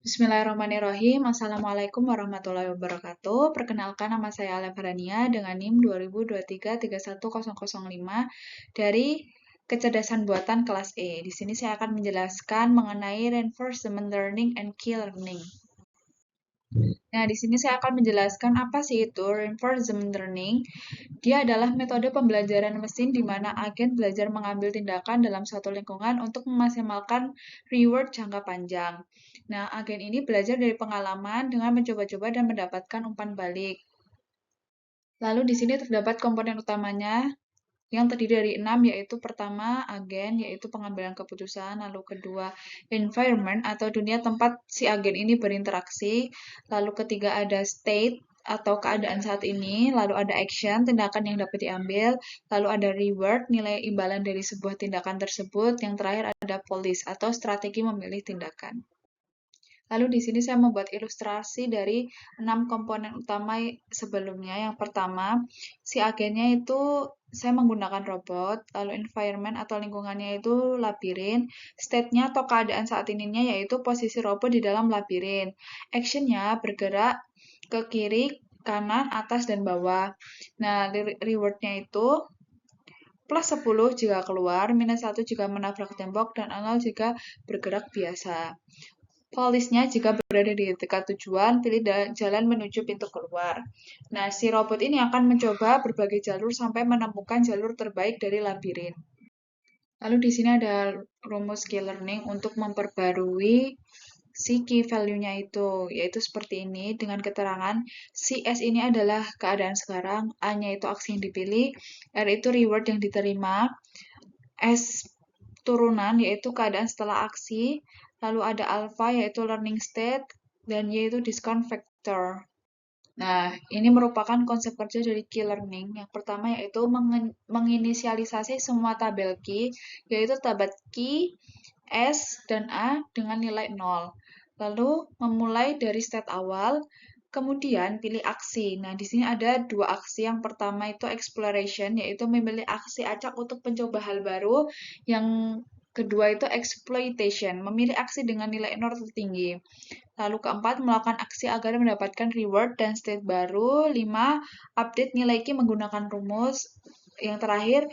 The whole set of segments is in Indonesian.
Bismillahirrahmanirrahim. Assalamualaikum warahmatullahi wabarakatuh. Perkenalkan, nama saya Alia Farania dengan NIM 2023-31005 dari Kecerdasan Buatan kelas E. Di sini saya akan menjelaskan mengenai reinforcement learning and key learning. Nah, di sini saya akan menjelaskan apa sih itu reinforcement learning. Dia adalah metode pembelajaran mesin di mana agen belajar mengambil tindakan dalam suatu lingkungan untuk memaksimalkan reward jangka panjang. Nah, agen ini belajar dari pengalaman dengan mencoba-coba dan mendapatkan umpan balik. Lalu di sini terdapat komponen utamanya yang terdiri dari 6, yaitu pertama, agen, yaitu pengambilan keputusan, lalu kedua, environment, atau dunia tempat si agen ini berinteraksi, lalu ketiga ada state, atau keadaan saat ini, lalu ada action, tindakan yang dapat diambil, lalu ada reward, nilai imbalan dari sebuah tindakan tersebut, yang terakhir ada policy, atau strategi memilih tindakan. Lalu di sini saya membuat ilustrasi dari 6 komponen utama sebelumnya. Yang pertama, si agennya itu saya menggunakan robot, lalu environment atau lingkungannya itu labirin, state-nya atau keadaan saat ininya yaitu posisi robot di dalam labirin. Action-nya bergerak ke kiri, kanan, atas, dan bawah. Nah, reward-nya itu plus 10 jika keluar, minus 1 jika menabrak tembok, dan 0 jika bergerak biasa. Polisnya jika berada di dekat tujuan, pilih jalan menuju pintu keluar. Nah, si robot ini akan mencoba berbagai jalur sampai menemukan jalur terbaik dari labirin. Lalu di sini ada rumus key learning untuk memperbarui si key value-nya itu, yaitu seperti ini, dengan keterangan si S ini adalah keadaan sekarang, A-nya itu aksi yang dipilih, R itu reward yang diterima, S turunan yaitu keadaan setelah aksi, lalu ada alpha yaitu learning state, dan Y itu discount factor. Nah, ini merupakan konsep kerja dari key learning. Yang pertama yaitu menginisialisasi semua tabel key, yaitu tabel key S dan A dengan nilai 0. Lalu memulai dari state awal, kemudian pilih aksi. Nah, di sini ada dua aksi. Yang pertama itu exploration, yaitu memilih aksi acak untuk mencoba hal baru. Yang kedua itu exploitation, memilih aksi dengan nilai 0 tertinggi. Lalu keempat, melakukan aksi agar mendapatkan reward dan state baru. 5, update nilai key menggunakan rumus. Yang terakhir,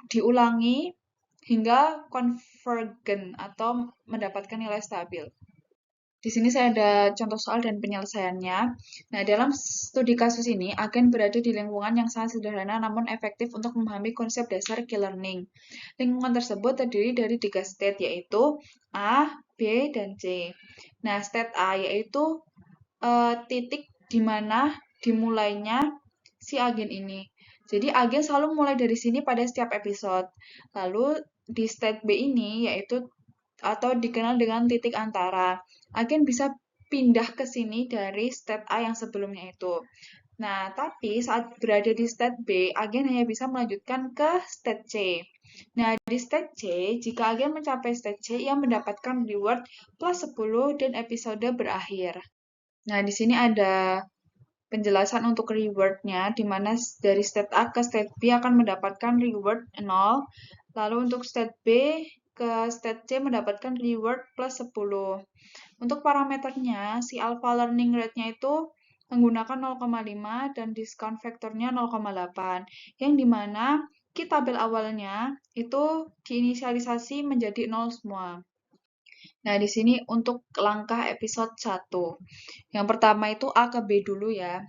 diulangi hingga convergent atau mendapatkan nilai stabil. Di sini saya ada contoh soal dan penyelesaiannya. Nah, dalam studi kasus ini, agen berada di lingkungan yang sangat sederhana namun efektif untuk memahami konsep dasar key learning. Lingkungan tersebut terdiri dari 3 state, yaitu A, B, dan C. Nah, state A yaitu titik di mana dimulainya si agen ini. Jadi, agen selalu mulai dari sini pada setiap episode. Lalu, di state B ini yaitu atau dikenal dengan titik antara. Agen bisa pindah ke sini dari state A yang sebelumnya itu. Nah, tapi saat berada di state B, agen hanya bisa melanjutkan ke state C. Nah, di state C, jika agen mencapai state C, ia mendapatkan reward plus 10 dan episode berakhir. Nah, di sini ada penjelasan untuk reward-nya, di mana dari state A ke state B akan mendapatkan reward 0, lalu untuk state B ke state C mendapatkan reward plus 10. Untuk parameternya, si alpha learning rate-nya itu menggunakan 0,5 dan discount factor-nya 0,8, yang dimana key tabel awalnya itu diinisialisasi menjadi 0 semua. Nah, di sini untuk langkah episode 1. Yang pertama itu A ke B dulu ya.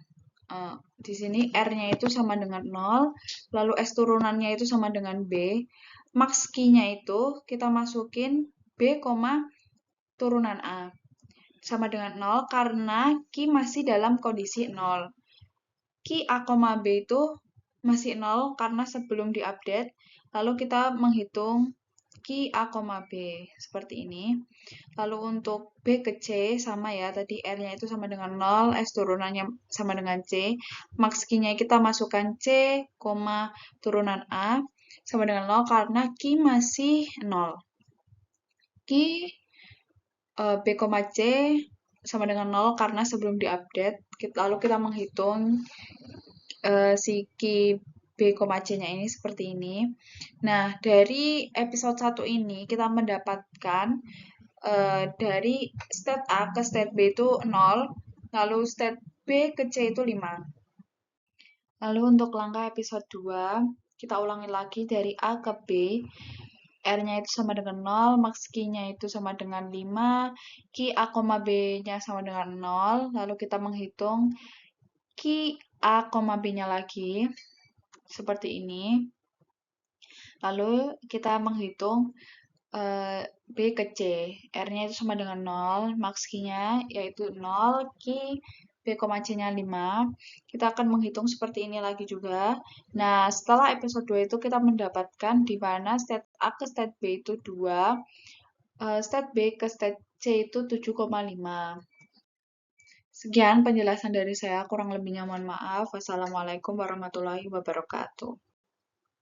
Di sini R-nya itu sama dengan 0, lalu S turunannya itu sama dengan B. Max key-nya itu kita masukin B, turunan A. Sama dengan 0 karena key masih dalam kondisi 0. Key A, B itu masih 0 karena sebelum diupdate. Lalu kita menghitung key A, B. Seperti ini. Lalu untuk B ke C sama ya, tadi R-nya itu sama dengan 0, S turunannya sama dengan C. Max key-nya kita masukkan C, turunan A sama dengan 0 karena key masih 0. Key B, C sama dengan 0 karena sebelum diupdate. Lalu kita menghitung si key B, C-nya ini seperti ini. Nah, dari episode 1 ini kita mendapatkan dari state A ke state B itu 0, lalu state B ke C itu 5. Lalu untuk langkah episode 2, kita ulangi lagi dari A ke B. R-nya itu sama dengan 0, max Q-nya itu sama dengan 5, Q A, B-nya sama dengan 0, lalu kita menghitung Q A, B-nya lagi, seperti ini. Lalu kita menghitung B ke C. R-nya itu sama dengan 0, max Q-nya yaitu 0, Q, B, C-nya 5. Kita akan menghitung seperti ini lagi juga. Nah, setelah episode 2 itu kita mendapatkan di mana state A ke state B itu 2, state B ke state C itu 7,5. Sekian penjelasan dari saya, kurang lebihnya mohon maaf. Wassalamualaikum warahmatullahi wabarakatuh.